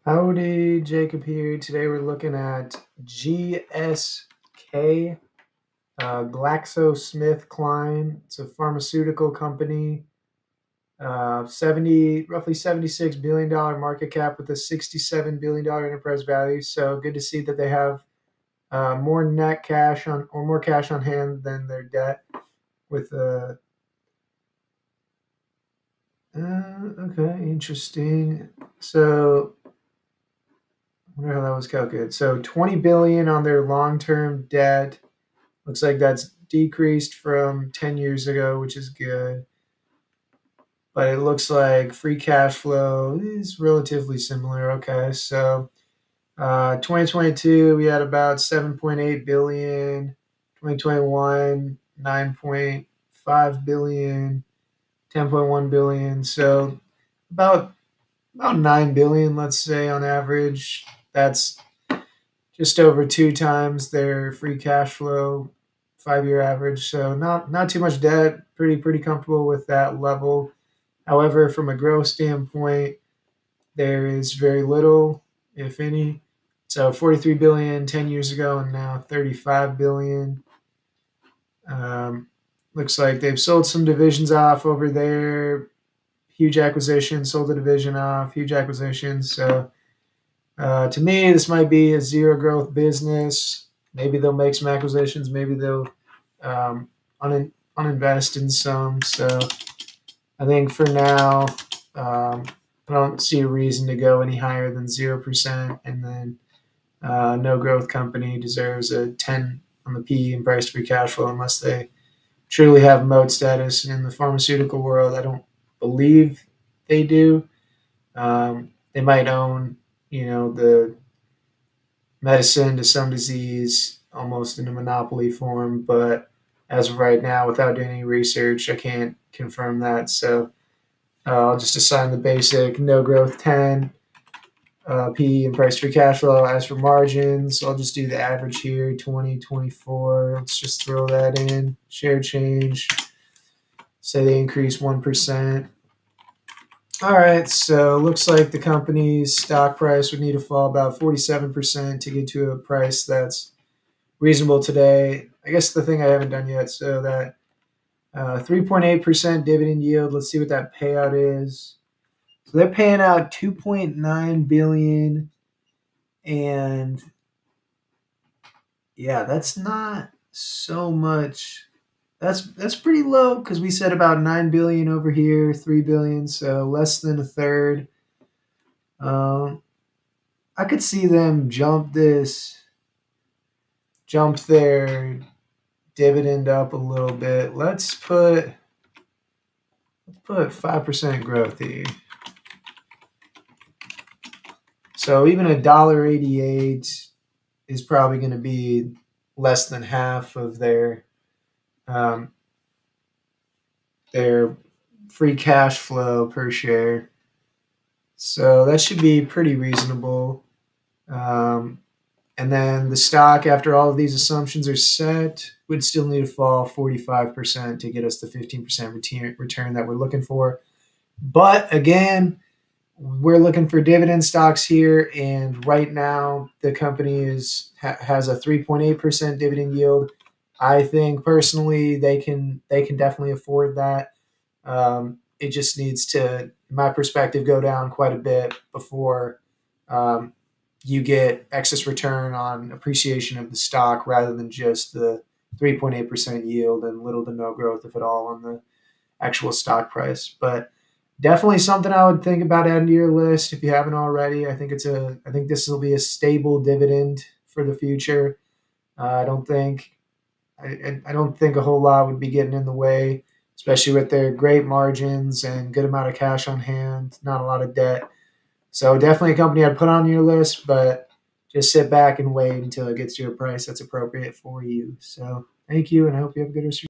Howdy, Jacob here. Today we're looking at GSK, GlaxoSmithKline. It's a pharmaceutical company, roughly $76 billion market cap with a $67 billion enterprise value. So good to see that they have more net cash on or more cash on hand than their debt. With okay, interesting. So I wonder how that was calculated. So 20 billion on their long-term debt. Looks like that's decreased from 10 years ago, which is good. But it looks like free cash flow is relatively similar. Okay, so 2022 we had about 7.8 billion. 2021 9.5 billion. 10.1 billion. So about 9 billion, let's say, on average. That's just over 2 times their free cash flow 5-year average. So not too much debt. Pretty comfortable with that level. However, from a growth standpoint, there is very little, if any. So 43 billion 10 years ago, and now 35 billion. Looks like they've sold some divisions off over there. Huge acquisition, sold the division off. Huge acquisition. So to me, this might be a zero growth business. Maybe they'll make some acquisitions. Maybe they'll uninvest in some. So I think for now, I don't see a reason to go any higher than 0%. And then no growth company deserves a 10 on the PE and price to free cash flow unless they truly have moat status. And in the pharmaceutical world, I don't believe they do. They might own, the medicine to some disease almost in a monopoly form, but as of right now, without doing any research, I can't confirm that. So I'll just assign the basic no growth 10, PE and price free cash flow. As for margins, I'll just do the average here, 20, 24. Let's just throw that in. Share change, say they increase 1%. All right, so looks like the company's stock price would need to fall about 47% to get to a price that's reasonable today. I guess the thing I haven't done yet, so that 3.8% dividend yield. Let's see what that payout is. So they're paying out 2.9 billion, and yeah, that's not so much. That's pretty low because we said about 9 billion over here, 3 billion, so less than a third. I could see them jump their dividend up a little bit. Let's put 5% growth here. So even $1.88 is probably going to be less than half of their free cash flow per share. So that should be pretty reasonable. And then the stock, after all of these assumptions are set, would still need to fall 45% to get us the 15% return that we're looking for. But again, we're looking for dividend stocks here, and right now the company has a 3.8% dividend yield. I think personally they can definitely afford that. It just needs to, in my perspective, go down quite a bit before you get excess return on appreciation of the stock rather than just the 3.8% yield and little to no growth, if at all, on the actual stock price. But definitely something I would think about adding to your list if you haven't already. I think this will be a stable dividend for the future. I don't think a whole lot would be getting in the way, especially with their great margins and good amount of cash on hand, not a lot of debt. So definitely a company I'd put on your list, but just sit back and wait until it gets to a price that's appropriate for you. So thank you, and I hope you have a good rest of your